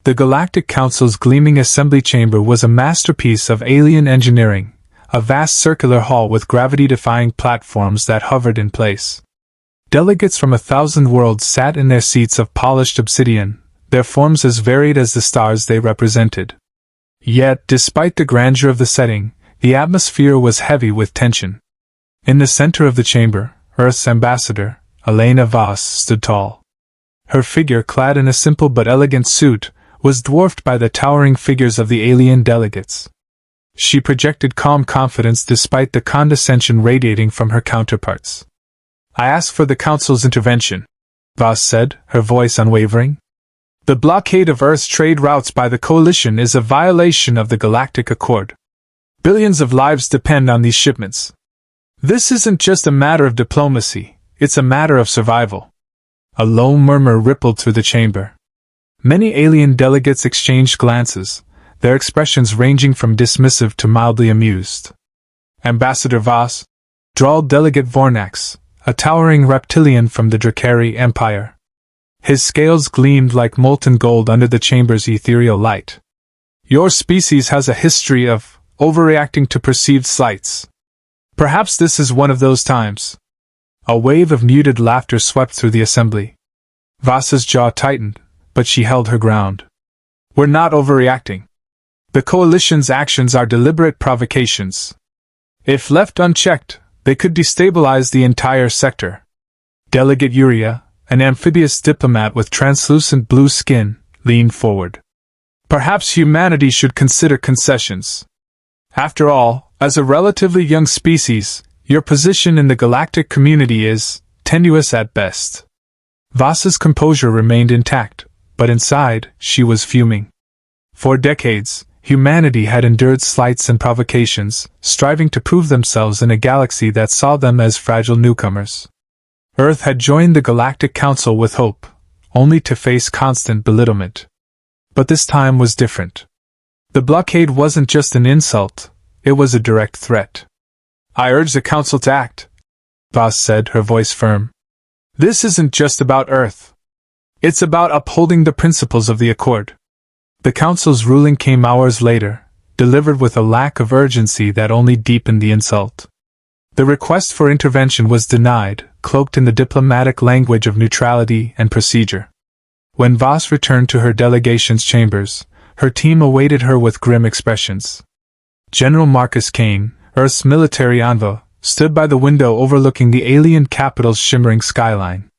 The Galactic Council's gleaming assembly chamber was a masterpiece of alien engineering, a vast circular hall with gravity-defying platforms that hovered in place. Delegates from 1,000 worlds sat in their seats of polished obsidian, their forms as varied as the stars they represented. Yet, despite the grandeur of the setting, the atmosphere was heavy with tension. In the center of the chamber, Earth's ambassador, Elena Voss, stood tall. Her figure, clad in a simple but elegant suit, was dwarfed by the towering figures of the alien delegates. She projected calm confidence despite the condescension radiating from her counterparts. "I ask for the Council's intervention," Voss said, her voice unwavering. "The blockade of Earth's trade routes by the Coalition is a violation of the Galactic Accord. Billions of lives depend on these shipments. This isn't just a matter of diplomacy, it's a matter of survival." A low murmur rippled through the chamber. Many alien delegates exchanged glances, their expressions ranging from dismissive to mildly amused. "Ambassador Voss," drawled Delegate Vornax, a towering reptilian from the Drakari Empire. His scales gleamed like molten gold under the chamber's ethereal light. "Your species has a history of overreacting to perceived slights. Perhaps this is one of those times." A wave of muted laughter swept through the assembly. Voss's jaw tightened, but she held her ground. "We're not overreacting. The Coalition's actions are deliberate provocations. If left unchecked, they could destabilize the entire sector." Delegate Uria, an amphibious diplomat with translucent blue skin, leaned forward. "Perhaps humanity should consider concessions. After all, as a relatively young species, your position in the galactic community is tenuous at best." Voss's composure remained intact, but inside, she was fuming. For decades, humanity had endured slights and provocations, striving to prove themselves in a galaxy that saw them as fragile newcomers. Earth had joined the Galactic Council with hope, only to face constant belittlement. But this time was different. The blockade wasn't just an insult, it was a direct threat. "I urge the Council to act," Voss said, her voice firm. "This isn't just about Earth. It's about upholding the principles of the Accord." The Council's ruling came hours later, delivered with a lack of urgency that only deepened the insult. The request for intervention was denied, cloaked in the diplomatic language of neutrality and procedure. When Voss returned to her delegation's chambers, her team awaited her with grim expressions. General Marcus Kane, Earth's military envoy, stood by the window overlooking the alien capital's shimmering skyline.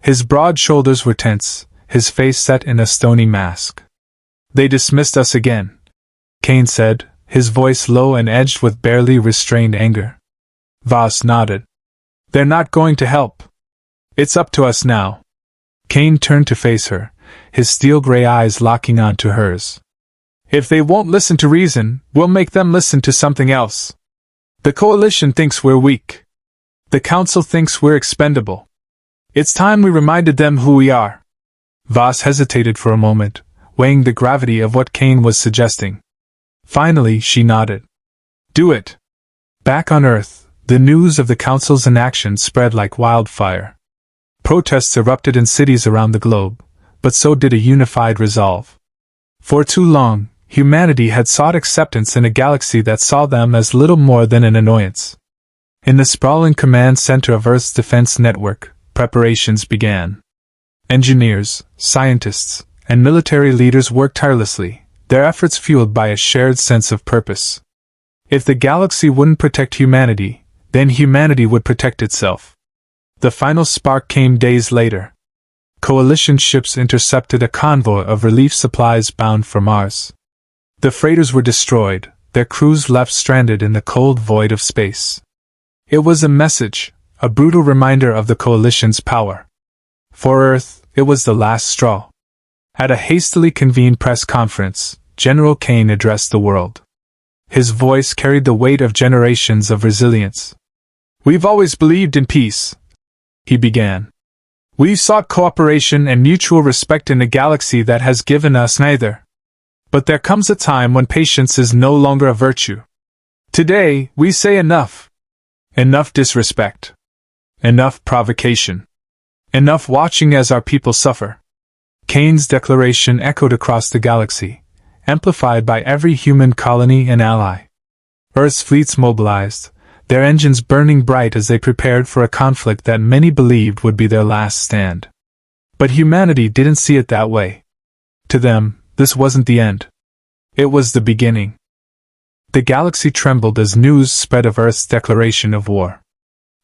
His broad shoulders were tense, his face set in a stony mask. "They dismissed us again," Kane said, his voice low and edged with barely restrained anger. Voss nodded. "They're not going to help. It's up to us now." Kane turned to face her, his steel-gray eyes locking onto hers. "If they won't listen to reason, we'll make them listen to something else. The Coalition thinks we're weak. The Council thinks we're expendable. It's time we reminded them who we are." Voss hesitated for a moment, weighing the gravity of what Kane was suggesting. Finally, she nodded. "Do it." Back on Earth, the news of the Council's inaction spread like wildfire. Protests erupted in cities around the globe, but so did a unified resolve. For too long, humanity had sought acceptance in a galaxy that saw them as little more than an annoyance. In the sprawling command center of Earth's defense network, preparations began. Engineers, scientists, and military leaders worked tirelessly, their efforts fueled by a shared sense of purpose. If the galaxy wouldn't protect humanity, then humanity would protect itself. The final spark came days later. Coalition ships intercepted a convoy of relief supplies bound for Mars. The freighters were destroyed, their crews left stranded in the cold void of space. It was a message, a brutal reminder of the Coalition's power. For Earth, it was the last straw. At a hastily convened press conference, General Kane addressed the world. His voice carried the weight of generations of resilience. "We've always believed in peace," he began. "We've sought cooperation and mutual respect in a galaxy that has given us neither. But there comes a time when patience is no longer a virtue. Today, we say enough. Enough disrespect. Enough provocation. Enough watching as our people suffer." Kane's declaration echoed across the galaxy, amplified by every human colony and ally. Earth's fleets mobilized, their engines burning bright as they prepared for a conflict that many believed would be their last stand. But humanity didn't see it that way. To them, this wasn't the end. It was the beginning. The galaxy trembled as news spread of Earth's declaration of war.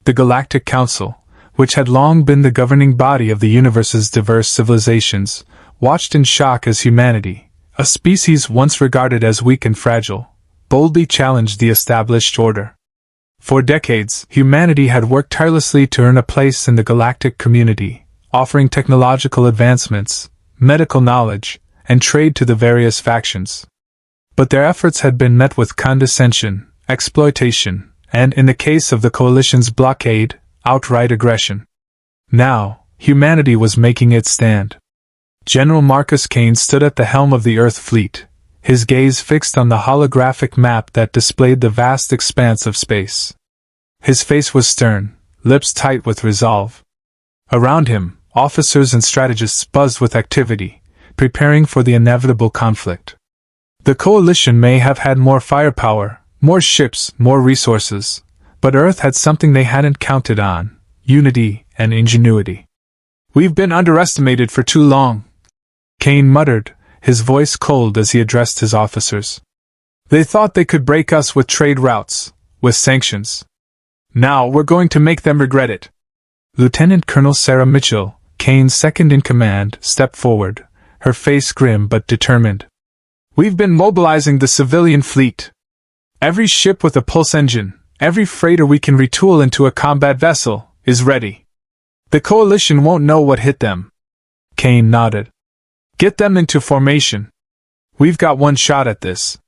The Galactic Council, which had long been the governing body of the universe's diverse civilizations, watched in shock as humanity, a species once regarded as weak and fragile, boldly challenged the established order. For decades, humanity had worked tirelessly to earn a place in the galactic community, offering technological advancements, medical knowledge, and trade to the various factions. But their efforts had been met with condescension, exploitation, and, in the case of the Coalition's blockade, outright aggression. Now, humanity was making its stand. General Marcus Kane stood at the helm of the Earth fleet, his gaze fixed on the holographic map that displayed the vast expanse of space. His face was stern, lips tight with resolve. Around him, officers and strategists buzzed with activity, preparing for the inevitable conflict. The Coalition may have had more firepower, more ships, more resources, but Earth had something they hadn't counted on: unity and ingenuity. "We've been underestimated for too long," Kane muttered, his voice cold as he addressed his officers. "They thought they could break us with trade routes, with sanctions. Now we're going to make them regret it." Lieutenant Colonel Sarah Mitchell, Kane's second-in-command, stepped forward, her face grim but determined. "We've been mobilizing the civilian fleet. Every ship with a pulse engine, every freighter we can retool into a combat vessel, is ready. The Coalition won't know what hit them." Kane nodded. "Get them into formation. We've got one shot at this.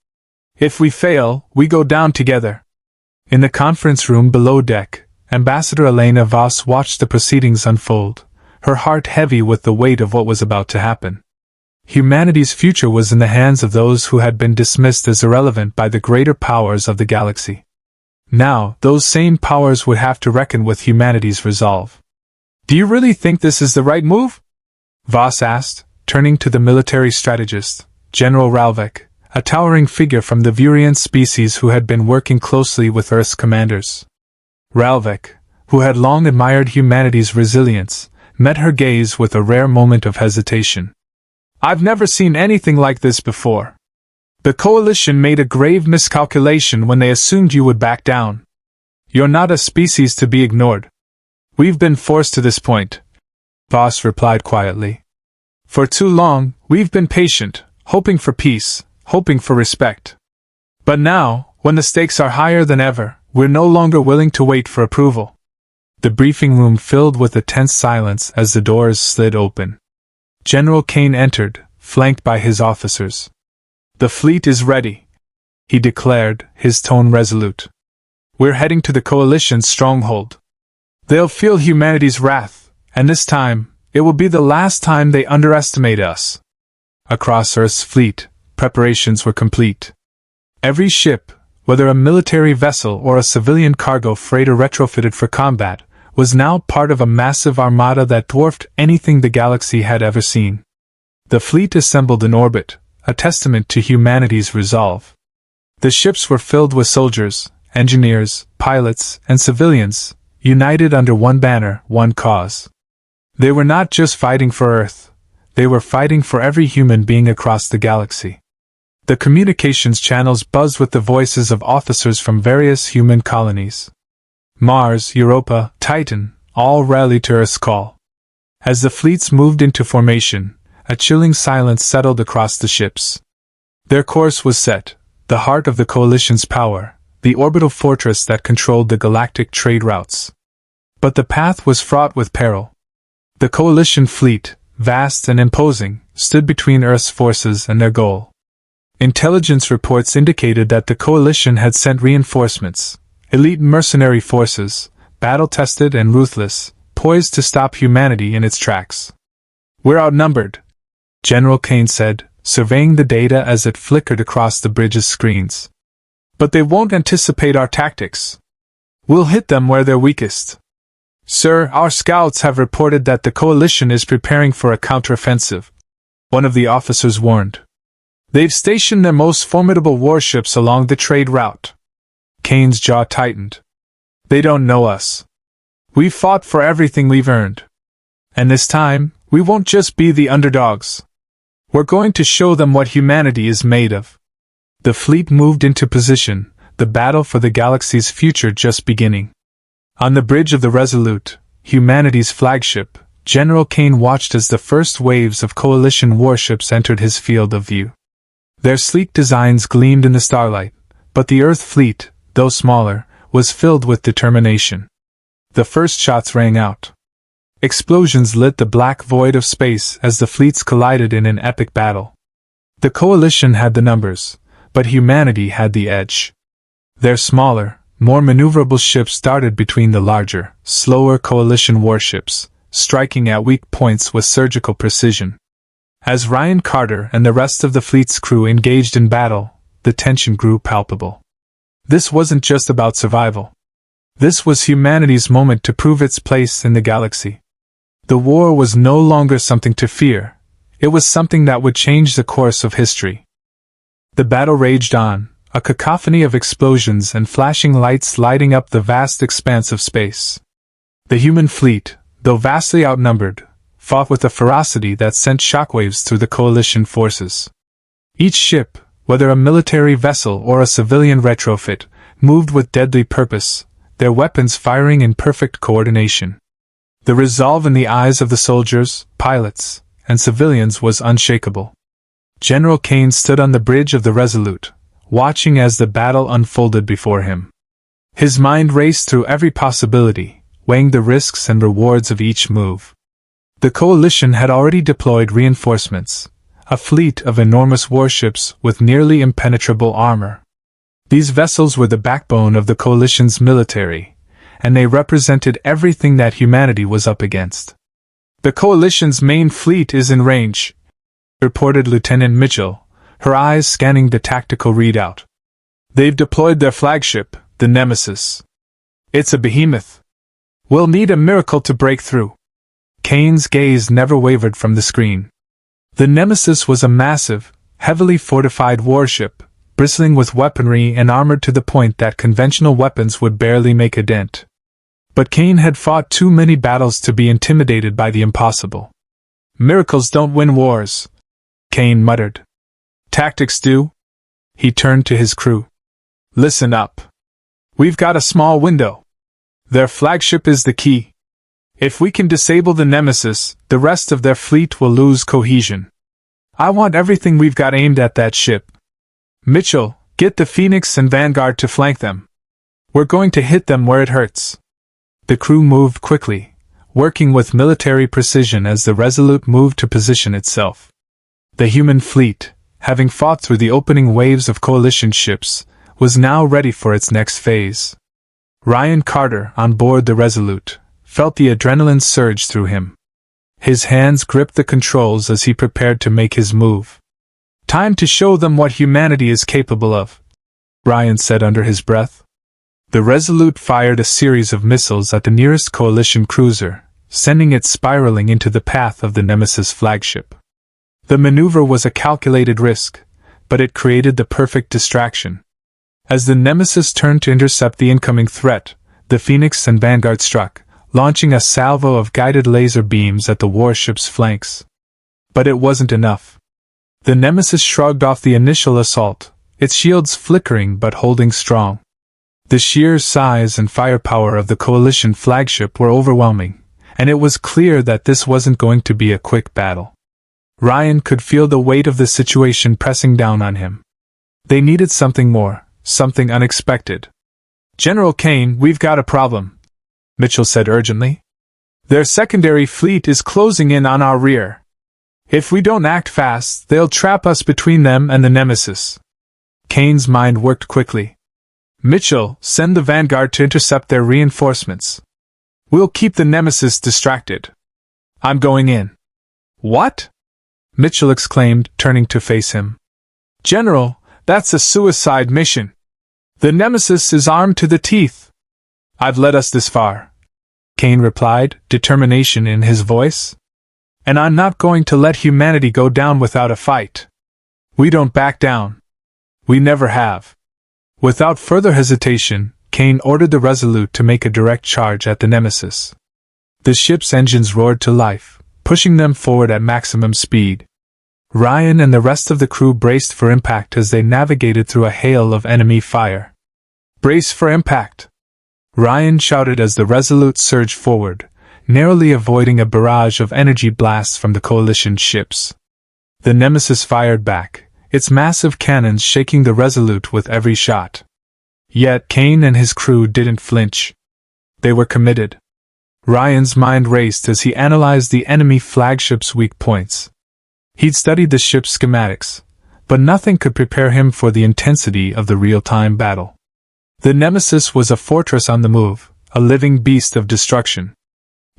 If we fail, we go down together." In the conference room below deck, Ambassador Elena Voss watched the proceedings unfold, her heart heavy with the weight of what was about to happen. Humanity's future was in the hands of those who had been dismissed as irrelevant by the greater powers of the galaxy. Now, those same powers would have to reckon with humanity's resolve. "Do you really think this is the right move?" Voss asked, turning to the military strategist, General Ralvek, a towering figure from the Vurian species who had been working closely with Earth's commanders. Ralvek, who had long admired humanity's resilience, met her gaze with a rare moment of hesitation. "I've never seen anything like this before. The Coalition made a grave miscalculation when they assumed you would back down. You're not a species to be ignored. We've been forced to this point," Voss replied quietly. "For too long, we've been patient, hoping for peace, hoping for respect. But now, when the stakes are higher than ever, we're no longer willing to wait for approval." The briefing room filled with a tense silence as the doors slid open. General Kane entered, flanked by his officers. "The fleet is ready," he declared, his tone resolute. "We're heading to the Coalition's stronghold. They'll feel humanity's wrath, and this time, it will be the last time they underestimate us." Across Earth's fleet, preparations were complete. Every ship, whether a military vessel or a civilian cargo freighter retrofitted for combat, was now part of a massive armada that dwarfed anything the galaxy had ever seen. The fleet assembled in orbit, a testament to humanity's resolve. The ships were filled with soldiers, engineers, pilots, and civilians, united under one banner, one cause. They were not just fighting for Earth, they were fighting for every human being across the galaxy. The communications channels buzzed with the voices of officers from various human colonies. Mars, Europa, Titan, all rallied to Earth's call. As the fleets moved into formation, a chilling silence settled across the ships. Their course was set, the heart of the Coalition's power, the orbital fortress that controlled the galactic trade routes. But the path was fraught with peril. The Coalition fleet, vast and imposing, stood between Earth's forces and their goal. Intelligence reports indicated that the Coalition had sent reinforcements, elite mercenary forces, battle-tested and ruthless, poised to stop humanity in its tracks. "We're outnumbered," General Kane said, surveying the data as it flickered across the bridge's screens. "But they won't anticipate our tactics. We'll hit them where they're weakest. Sir, our scouts have reported that the Coalition is preparing for a counteroffensive." one of the officers warned. They've stationed their most formidable warships along the trade route. Kane's jaw tightened. They don't know us. We've fought for everything we've earned. And this time, we won't just be the underdogs. We're going to show them what humanity is made of. The fleet moved into position, the battle for the galaxy's future just beginning. On the bridge of the Resolute, humanity's flagship, General Kane watched as the first waves of coalition warships entered his field of view. Their sleek designs gleamed in the starlight, but the Earth fleet, though smaller, was filled with determination. The first shots rang out. Explosions lit the black void of space as the fleets collided in an epic battle. The coalition had the numbers, but humanity had the edge. Their smaller, more maneuverable ships darted between the larger, slower coalition warships, striking at weak points with surgical precision. As Ryan Carter and the rest of the fleet's crew engaged in battle, the tension grew palpable. This wasn't just about survival. This was humanity's moment to prove its place in the galaxy. The war was no longer something to fear, it was something that would change the course of history. The battle raged on, a cacophony of explosions and flashing lights lighting up the vast expanse of space. The human fleet, though vastly outnumbered, fought with a ferocity that sent shockwaves through the coalition forces. Each ship, whether a military vessel or a civilian retrofit, moved with deadly purpose, their weapons firing in perfect coordination. The resolve in the eyes of the soldiers, pilots, and civilians was unshakable. General Kane stood on the bridge of the Resolute, watching as the battle unfolded before him. His mind raced through every possibility, weighing the risks and rewards of each move. The coalition had already deployed reinforcements, a fleet of enormous warships with nearly impenetrable armor. These vessels were the backbone of the coalition's military, and they represented everything that humanity was up against. "The coalition's main fleet is in range," reported Lieutenant Mitchell, her eyes scanning the tactical readout. "They've deployed their flagship, the Nemesis. It's a behemoth. We'll need a miracle to break through." Kane's gaze never wavered from the screen. The Nemesis was a massive, heavily fortified warship, bristling with weaponry and armored to the point that conventional weapons would barely make a dent. But Kane had fought too many battles to be intimidated by the impossible. "Miracles don't win wars," Kane muttered. "Tactics do." He turned to his crew. "Listen up. We've got a small window. Their flagship is the key. If we can disable the Nemesis, the rest of their fleet will lose cohesion. I want everything we've got aimed at that ship. Mitchell, get the Phoenix and Vanguard to flank them. We're going to hit them where it hurts." The crew moved quickly, working with military precision as the Resolute moved to position itself. The human fleet, having fought through the opening waves of coalition ships, was now ready for its next phase. Ryan Carter, on board the Resolute, felt the adrenaline surge through him. His hands gripped the controls as he prepared to make his move. "Time to show them what humanity is capable of," Ryan said under his breath. The Resolute fired a series of missiles at the nearest coalition cruiser, sending it spiraling into the path of the Nemesis flagship. The maneuver was a calculated risk, but it created the perfect distraction. As the Nemesis turned to intercept the incoming threat, the Phoenix and Vanguard struck, launching a salvo of guided laser beams at the warship's flanks. But it wasn't enough. The Nemesis shrugged off the initial assault, its shields flickering but holding strong. The sheer size and firepower of the coalition flagship were overwhelming, and it was clear that this wasn't going to be a quick battle. Ryan could feel the weight of the situation pressing down on him. They needed something more, something unexpected. "General Kane, we've got a problem," Mitchell said urgently. "Their secondary fleet is closing in on our rear. If we don't act fast, they'll trap us between them and the Nemesis." Kane's mind worked quickly. "Mitchell, send the Vanguard to intercept their reinforcements. We'll keep the Nemesis distracted. I'm going in." "What?" Mitchell exclaimed, turning to face him. "General, that's a suicide mission. The Nemesis is armed to the teeth." "I've led us this far," Kane replied, determination in his voice. And I'm not going to let humanity go down without a fight. We don't back down. We never have. Without further hesitation, Kane ordered the Resolute to make a direct charge at the Nemesis. The ship's engines roared to life, pushing them forward at maximum speed. Ryan and the rest of the crew braced for impact as they navigated through a hail of enemy fire. "Brace for impact!" Ryan shouted as the Resolute surged forward, narrowly avoiding a barrage of energy blasts from the Coalition ships. The Nemesis fired back, its massive cannons shaking the Resolute with every shot. Yet Kane and his crew didn't flinch. They were committed. Ryan's mind raced as he analyzed the enemy flagship's weak points. He'd studied the ship's schematics, but nothing could prepare him for the intensity of the real-time battle. The Nemesis was a fortress on the move, a living beast of destruction.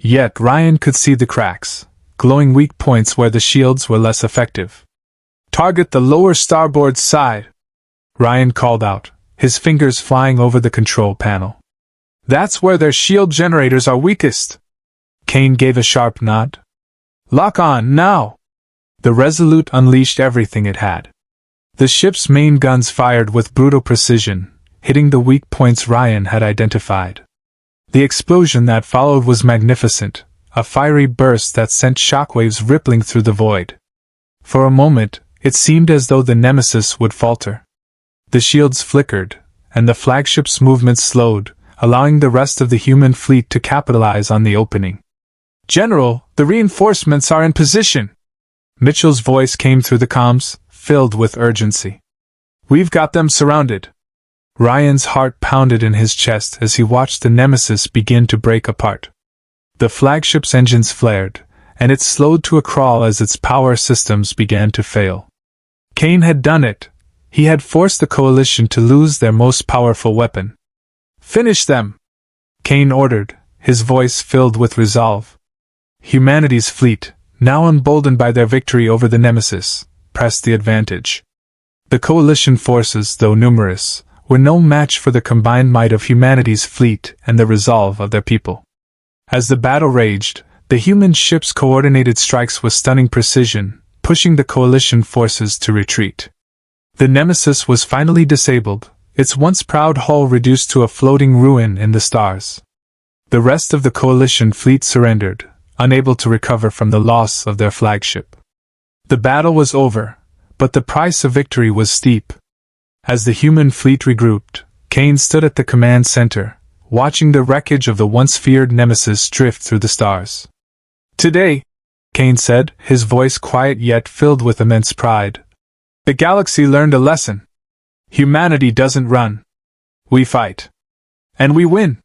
Yet Ryan could see the cracks, glowing weak points where the shields were less effective. "Target the lower starboard side," Ryan called out, his fingers flying over the control panel. "That's where their shield generators are weakest." Kane gave a sharp nod. "Lock on, now!" The Resolute unleashed everything it had. The ship's main guns fired with brutal precision, hitting the weak points Ryan had identified. The explosion that followed was magnificent, a fiery burst that sent shockwaves rippling through the void. For a moment, it seemed as though the Nemesis would falter. The shields flickered, and the flagship's movement slowed, allowing the rest of the human fleet to capitalize on the opening. "General, the reinforcements are in position!" Mitchell's voice came through the comms, filled with urgency. "We've got them surrounded." Ryan's heart pounded in his chest as he watched the Nemesis begin to break apart. The flagship's engines flared, and it slowed to a crawl as its power systems began to fail. Kane had done it. He had forced the Coalition to lose their most powerful weapon. "Finish them!" Kane ordered, his voice filled with resolve. Humanity's fleet, now emboldened by their victory over the Nemesis, pressed the advantage. The Coalition forces, though numerous, were no match for the combined might of humanity's fleet and the resolve of their people. As the battle raged, the human ships coordinated strikes with stunning precision, pushing the Coalition forces to retreat. The Nemesis was finally disabled, its once proud hull reduced to a floating ruin in the stars. The rest of the Coalition fleet surrendered, unable to recover from the loss of their flagship. The battle was over, but the price of victory was steep. As the human fleet regrouped, Kane stood at the command center, watching the wreckage of the once feared Nemesis drift through the stars. "Today," Kane said, his voice quiet yet filled with immense pride, "the galaxy learned a lesson. Humanity doesn't run. We fight. And we win."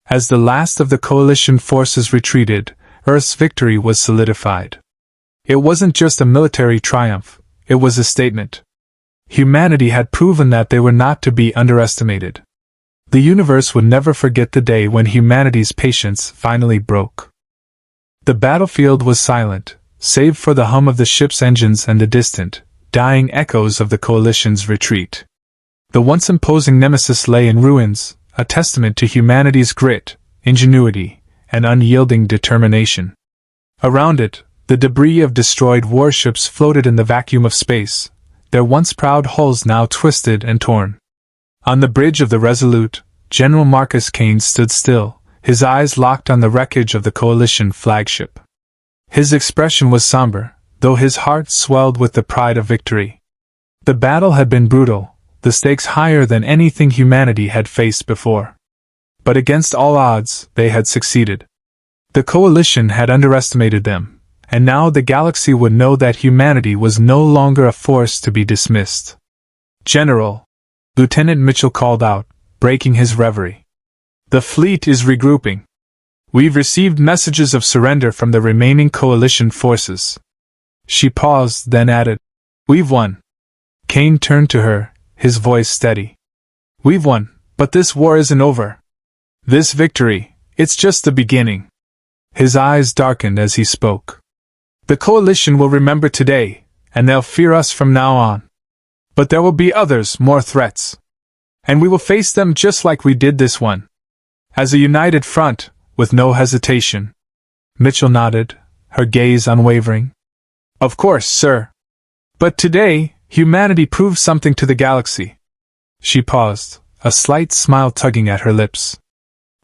As the last of the Coalition forces retreated, Earth's victory was solidified. It wasn't just a military triumph, it was a statement. Humanity had proven that they were not to be underestimated. The universe would never forget the day when humanity's patience finally broke. The battlefield was silent, save for the hum of the ship's engines and the distant, dying echoes of the Coalition's retreat. The once imposing Nemesis lay in ruins, a testament to humanity's grit, ingenuity, and unyielding determination. Around it, the debris of destroyed warships floated in the vacuum of space, their once proud hulls now twisted and torn. On the bridge of the Resolute, General Marcus Kane stood still, his eyes locked on the wreckage of the Coalition flagship. His expression was somber, though his heart swelled with the pride of victory. The battle had been brutal, the stakes higher than anything humanity had faced before. But against all odds, they had succeeded. The Coalition had underestimated them, and now the galaxy would know that humanity was no longer a force to be dismissed. "General," Lieutenant Mitchell called out, breaking his reverie. "The fleet is regrouping. We've received messages of surrender from the remaining Coalition forces." She paused, then added, "We've won." Kane turned to her, his voice steady. "We've won, but this war isn't over. This victory, it's just the beginning." His eyes darkened as he spoke. "The Coalition will remember today, and they'll fear us from now on. But there will be others, more threats. And we will face them just like we did this one. As a united front, with no hesitation." Mitchell nodded, her gaze unwavering. "Of course, sir. But today, humanity proved something to the galaxy." She paused, a slight smile tugging at her lips.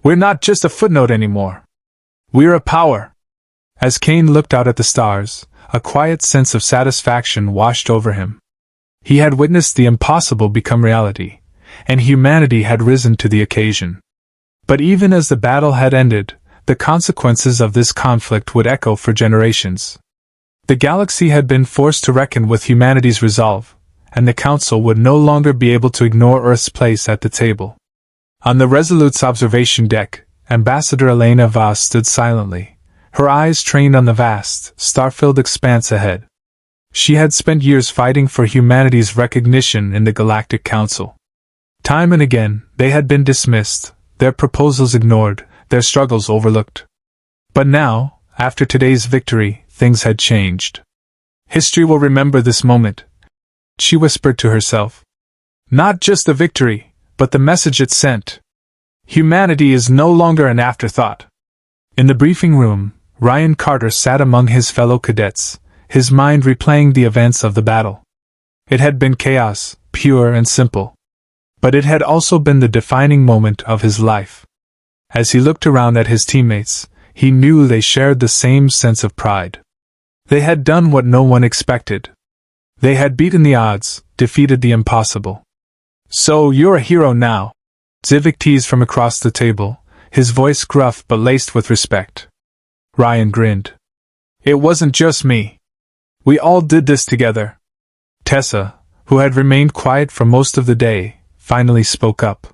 "We're not just a footnote anymore. We're a power." As Kane looked out at the stars, a quiet sense of satisfaction washed over him. He had witnessed the impossible become reality, and humanity had risen to the occasion. But even as the battle had ended, the consequences of this conflict would echo for generations. The galaxy had been forced to reckon with humanity's resolve, and the Council would no longer be able to ignore Earth's place at the table. On the Resolute's observation deck, Ambassador Elena Vaz stood silently, her eyes trained on the vast, star-filled expanse ahead. She had spent years fighting for humanity's recognition in the Galactic Council. Time and again, they had been dismissed, their proposals ignored, their struggles overlooked. But now, after today's victory, things had changed. "History will remember this moment," she whispered to herself. "Not just the victory, but the message it sent. Humanity is no longer an afterthought." In the briefing room, Ryan Carter sat among his fellow cadets, his mind replaying the events of the battle. It had been chaos, pure and simple. But it had also been the defining moment of his life. As he looked around at his teammates, he knew they shared the same sense of pride. They had done what no one expected. They had beaten the odds, defeated the impossible. "So you're a hero now," Zivik teased from across the table, his voice gruff but laced with respect. Ryan grinned. "It wasn't just me. We all did this together." Tessa, who had remained quiet for most of the day, finally spoke up.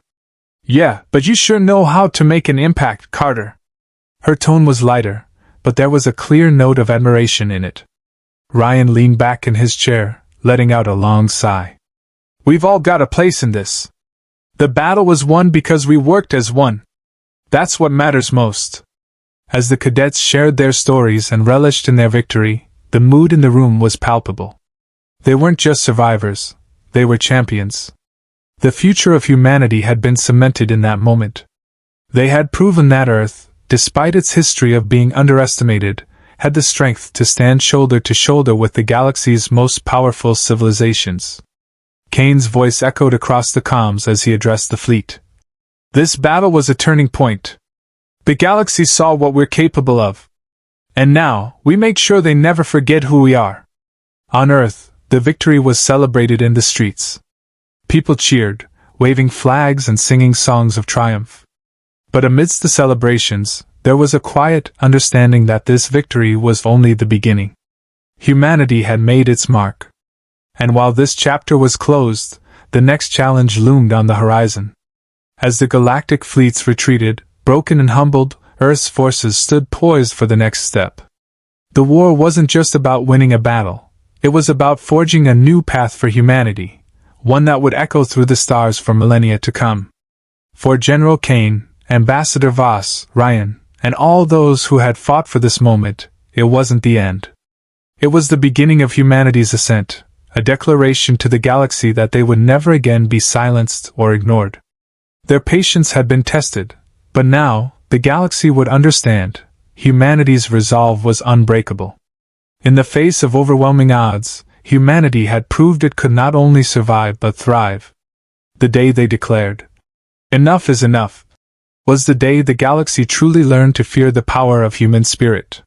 "Yeah, but you sure know how to make an impact, Carter." Her tone was lighter, but there was a clear note of admiration in it. Ryan leaned back in his chair, letting out a long sigh. "We've all got a place in this. The battle was won because we worked as one. That's what matters most." As the cadets shared their stories and relished in their victory, the mood in the room was palpable. They weren't just survivors, they were champions. The future of humanity had been cemented in that moment. They had proven that Earth, despite its history of being underestimated, had the strength to stand shoulder to shoulder with the galaxy's most powerful civilizations. Kane's voice echoed across the comms as he addressed the fleet. "This battle was a turning point. The galaxy saw what we're capable of. And now, we make sure they never forget who we are." On Earth, the victory was celebrated in the streets. People cheered, waving flags and singing songs of triumph. But amidst the celebrations, there was a quiet understanding that this victory was only the beginning. Humanity had made its mark. And while this chapter was closed, the next challenge loomed on the horizon. As the galactic fleets retreated, broken and humbled, Earth's forces stood poised for the next step. The war wasn't just about winning a battle, it was about forging a new path for humanity, one that would echo through the stars for millennia to come. For General Kane, Ambassador Voss, Ryan, and all those who had fought for this moment, it wasn't the end. It was the beginning of humanity's ascent, a declaration to the galaxy that they would never again be silenced or ignored. Their patience had been tested, but now, the galaxy would understand, humanity's resolve was unbreakable. In the face of overwhelming odds, humanity had proved it could not only survive but thrive. The day they declared, "Enough is enough," was the day the galaxy truly learned to fear the power of human spirit.